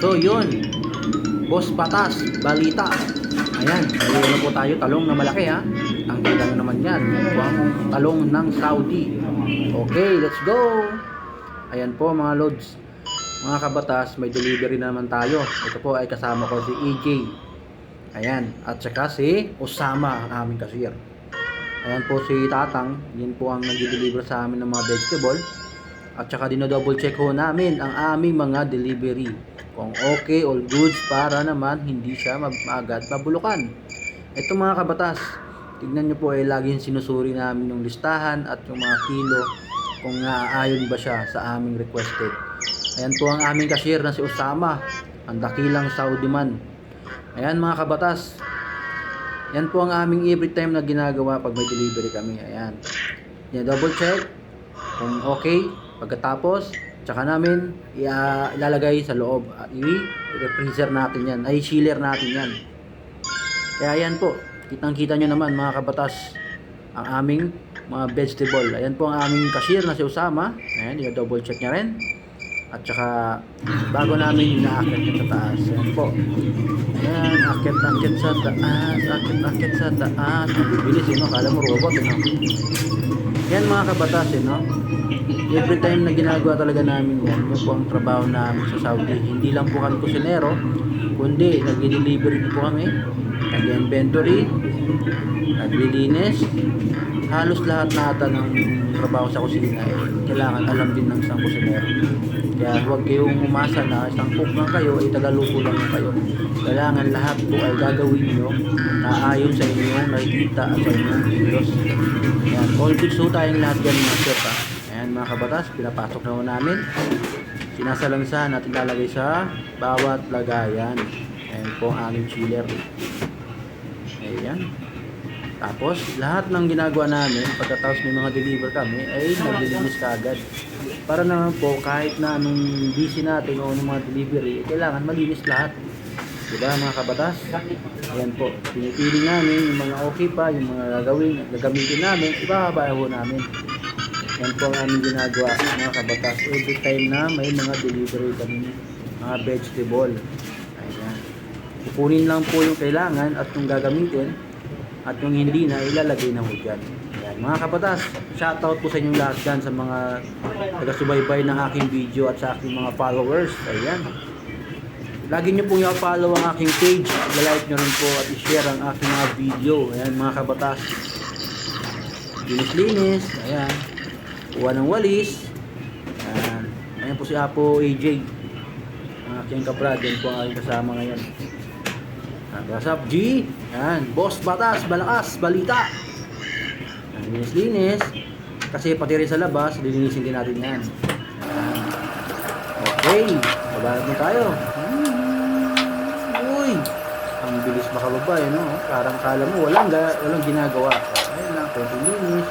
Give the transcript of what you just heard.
So yun, Boss Batas, balita. Ayan, mayroon na po tayo talong na malaki ha. Ang kita nyo naman yan, yan po ang talong ng Saudi. Okay, let's go. Ayan po mga lods, mga kabatas, may delivery na naman tayo. Ito po ay kasama ko si EJ. Ayan, at saka si Osama, ang aming cashier. Ayan po si Tatang, yun po ang nag-deliver sa amin ng mga vegetable. At saka dinodouble check ho namin ang aming mga delivery. Kung okay, all goods, para naman hindi siya agad mabulukan. Ito mga kabatas, tignan nyo po ay laging sinusuri namin yung listahan at yung mga kilo kung naaayon ba siya sa aming requested. Ayan po ang aming cashier na si Osama, ang dakilang Saudi man. Ayan mga kabatas, yan po ang aming every time na ginagawa pag may delivery kami. Ayan, double check kung okay. Pagkatapos, tsaka namin ilalagay sa loob. I-freezer natin yan, ay chiller natin yan. Kaya ayan po, kitang-kita nyo naman mga kabatas ang aming mga vegetable. Ayan po ang aming cashier na si Osama. Ayan, i-double check nya rin. At saka bago namin ina-akit yan sa taas. Ayan po. Ayan, akit sa taas, akit sa taas. Bibilis yun, no? Kala mo robot, no? Yan mga kabatas, no? Every time na ginagawa talaga namin yan, yun po ang trabaho namin sa Saudi. Hindi lang po kami kusinero, kundi nag-delivery po kami, nag-inventory, naglilinis. Halos lahat nata ng trabaho sa kusina kailangan alam din ng isang kusinero. Kaya huwag kayong umasa na isang cook lang kayo ay tagaluto lang kayo. Kailangan lahat po ay gagawin nyo na ayon sa inyong nakikita at sa inyong kilos. Ayan, all goods po tayong lahat yan mga chef ha. Ayan mga kabatas, pinapasok na namin. Sinasalansahan at ilalagay sa bawat lagayan. Ayan po ang aming chiller. Ayan. Tapos, lahat ng ginagawa namin, pagkatapos may mga deliver kami, ay naglilinis ka agad. Para naman po, kahit na anong busy natin o anong mga delivery, kailangan malinis lahat. Diba mga kabatas? Ayan po, pinipili namin yung mga okay pa, yung mga gagamitin namin, ibabaho namin. Yan po ang aming ginagawa mga kabatas. Every time na may mga delivery kami, mga vegetable. Ayan. Kukunin lang po yung kailangan at yung gagamitin. At yung hindi na ilalagay na ho dyan. Ayan, mga kabatas, shoutout po sa inyong lahat dyan sa mga taga-subaybay ng aking video at sa aking mga followers. Ayan. Lagi nyo po i-follow ang aking page. I-like nyo rin po at i-share ang aking mga video. Ayan mga kabatas. Linis-linis. Ayan. Kuha ng walis. Ayan. Ayan po si Apo AJ. Ang aking kabrad. Yan po ang aking kasama ngayon. What's up G? Yan, Boss Batas, malakas, balita. Linis-linis. Kasi pati rin sa labas, lilinisin din natin yan. Okay, babalat mo tayo. Uy, ang bilis makababa no? Parang kala mo walang ginagawa. Ayun lang, konting linis.